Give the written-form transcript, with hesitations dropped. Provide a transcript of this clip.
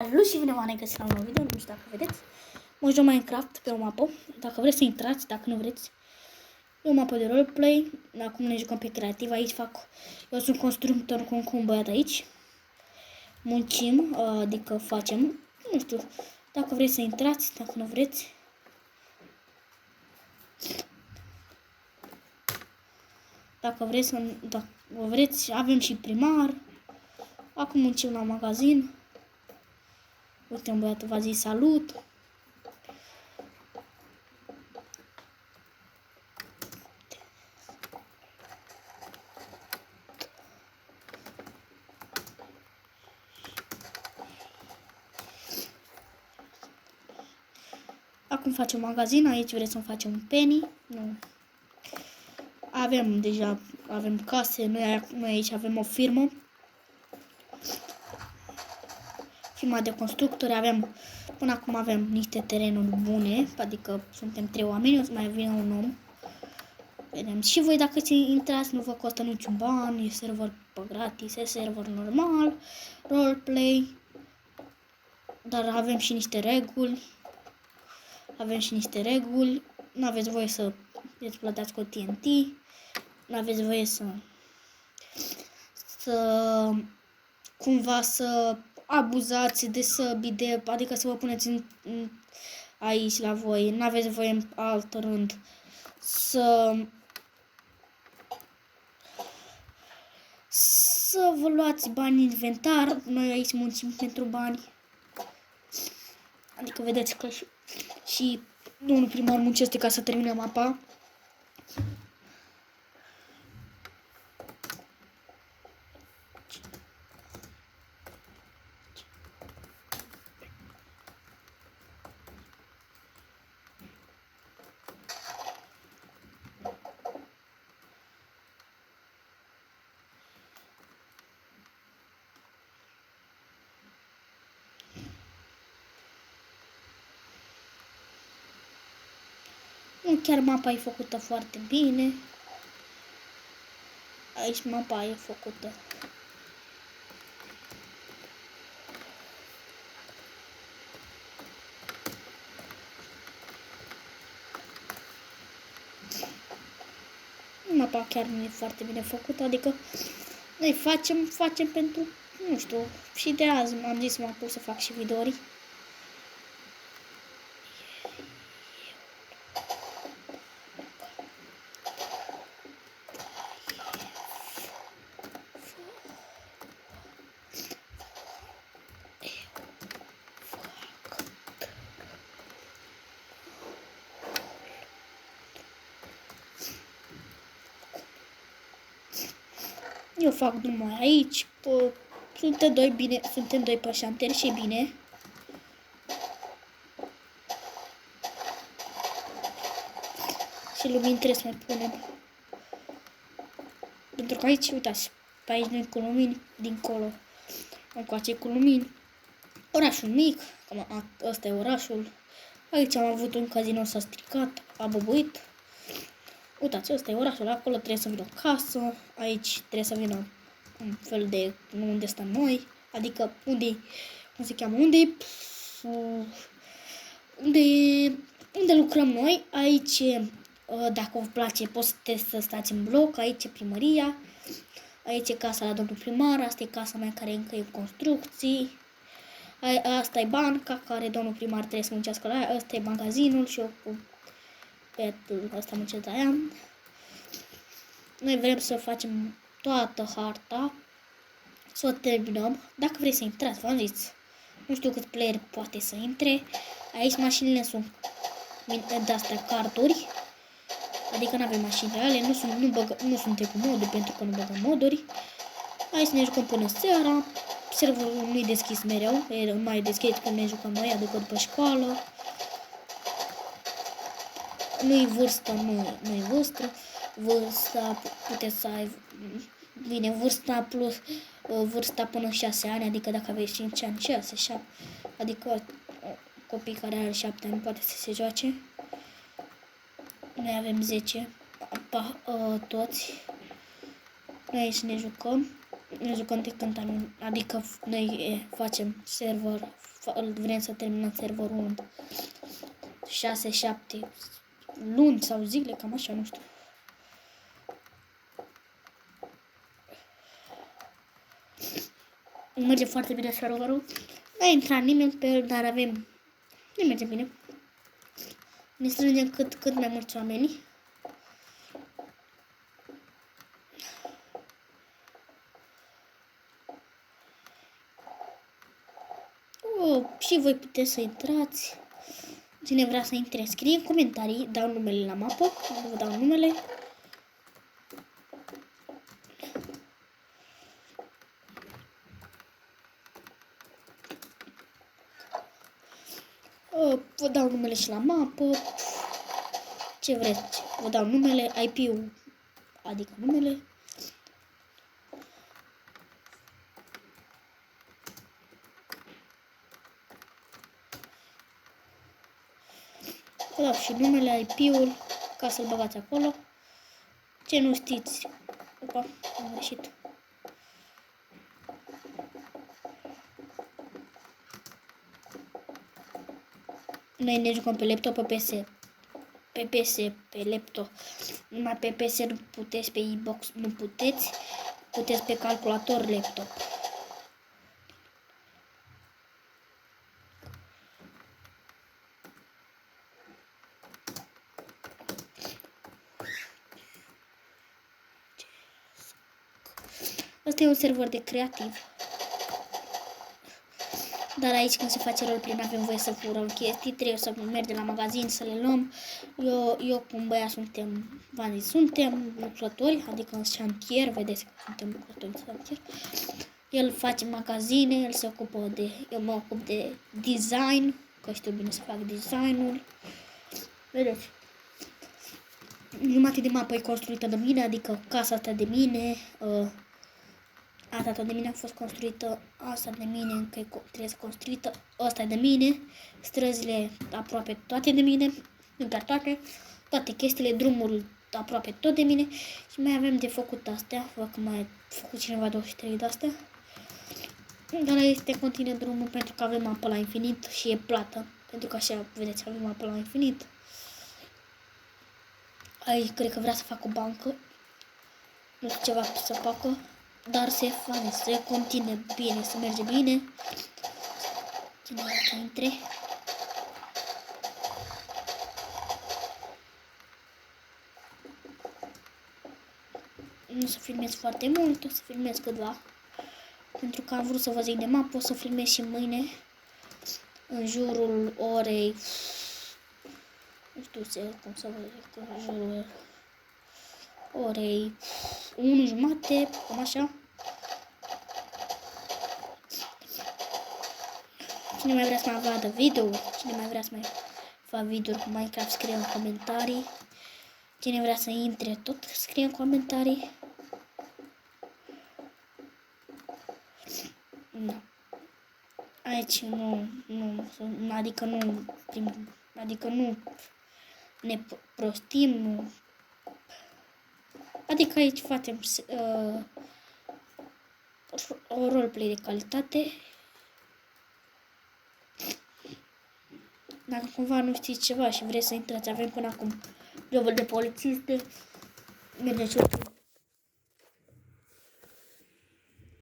Salut și bine v-am regăsit la un nou video, nu știu dacă vedeți. Mă joc Minecraft pe o mapă, dacă vreți să intrați, dacă nu vreți. E o mapă de roleplay, acum ne jucăm pe creativ, aici eu sunt constructor cu un băiat aici. Muncim, adică facem, nu știu, dacă vreți să intrați, dacă nu vreți. Dacă vreți, avem și primar. Acum muncim la magazin. Uite, un băiat v-a zis salut. Acum facem magazin, aici vreți să facem un penny. Nu. Avem case, noi aici avem o firmă. Firma de constructori, până acum avem niște terenuri bune, adică suntem 3 oameni, o să mai vină un om. Vedem și voi dacă intrați, nu vă costă niciun ban, e server pe gratis, e server normal, roleplay, dar avem și niște reguli. Nu aveți voie să exploatați cu TNT, nu aveți voie să cumva să abuzați de săbi, adică să vă puneți aici la voi, nu aveți voie în alt rând să vă luați bani în inventar. Noi aici muncim pentru bani. Adică vedeți că și domnul primar muncește ca să termine mapa. Nu chiar mapa e făcută foarte bine. Aici mapa e făcută. Mapa chiar nu e foarte bine făcută, adică noi facem pentru, nu știu, și de azi am zis m-am pus să fac și videouri. Eu fac numai aici, suntem doi pe șantier și bine. Și lumini trebuie să mai punem. Pentru că aici, uitați, pe aici noi cu lumini, dincolo, încoace cu lumini. Orașul mic, ăsta e orașul. Aici am avut un casino, s-a stricat, a bubuit. Uitați, ăsta e orașul, acolo trebuie să vină o casă, aici trebuie să vină un fel de, unde stăm noi, adică unde lucrăm noi. Aici, dacă vă place, puteți să stați în bloc, aici e primăria, aici e casa la domnul primar, asta e casa mea care încă e în construcții, asta e banca care domnul primar trebuie să muncească la ea, asta e magazinul și eu cu petul ăsta muncesc la ea. Noi vrem să facem toată harta, să o terminăm. Dacă vreți să intrați, v-am zis, nu știu cât player poate să intre. Aici mașinile sunt de-astea carduri, adică nu avem mașini reale, nu suntem cu moduri pentru că nu băgăm moduri. Aici ne jucăm până seara, serverul nu-i deschis mereu, e mai deschis când ne jucăm noi, adică după școală. Nu-i vârstă, nu-i vârsta, puteți să ai, bine, vârsta până 6 ani, adică dacă aveți 5 ani, 6, 7, adică copii care are 7 ani poate să se joace. Noi avem 10, toți. Noi aici ne jucăm. Ne jucăm de când adică noi facem server, vrem să terminăm serverul în 6-7 luni sau zile, cam așa, nu știu. Merge foarte bine serverul. Nu a intrat nimeni pe el, dar avem... Ne merge bine. Ne strângem cât mai mulți oameni. Și voi puteți să intrați. Cine vrea să intre, scrie în comentarii, dau numele la mapă, nu vă dau numele. Vă dau numele și la mapă. Ce vreți, vă dau numele, IP-ul, adică numele. Vă dau și numele, IP-ul, ca să-l băgați acolo. Ce nu știți, opa, am greșit. Noi ne jucăm pe laptop, pe PS. Pe PS, pe laptop. Numai pe PS nu puteți, pe Xbox nu puteți. Puteți pe calculator, laptop. Asta e un server de creativ. Dar aici când se face roleplay nu avem voie să furăm chestii, trebuie să mergem la magazin să le luăm. Eu cu un băiat suntem lucrători, adică în șantier, vedeți că suntem lucrători în șantier. El face magazine, el se ocupă de, eu mă ocup de design, că știu bine să fac designul. Vedeți? Jumătate de mapă e construită de mine, adică casa asta de mine, asta tot de mine a fost construită, asta de mine încă trebuie să construită, asta e de mine, străzile aproape toate de mine, nu chiar toate chestiile, drumul aproape tot de mine și mai avem de făcut astea, văd că mai a făcut cineva 23 de astea. Dar este continuu drumul pentru că avem apă la infinit și e plată, pentru că așa, vedeți, avem apă la infinit. Aici cred că vrea să fac o bancă, nu știu ceva să facă. Dar se continue bine, se merge bine. Cine vrea să intre? Nu o să filmez foarte mult, o să filmez câtva. Pentru că am vrut să vă zic de mapă, o să filmez și mâine. În jurul orei... Nu știu cum să vă zic, în jurul orei 1:30, cam așa. Cine mai vrea să mai vadă video, cine mai vrea să mai fac video cu Minecraft, scrie în comentarii. Cine vrea să intre, tot scrie în comentarii. Nu. Aici adică nu ne prostim, nu. Adică aici facem o roleplay de calitate. Dacă cumva nu știți ceva și vreți să intrați, avem până acum jobul de polițiste, mergeți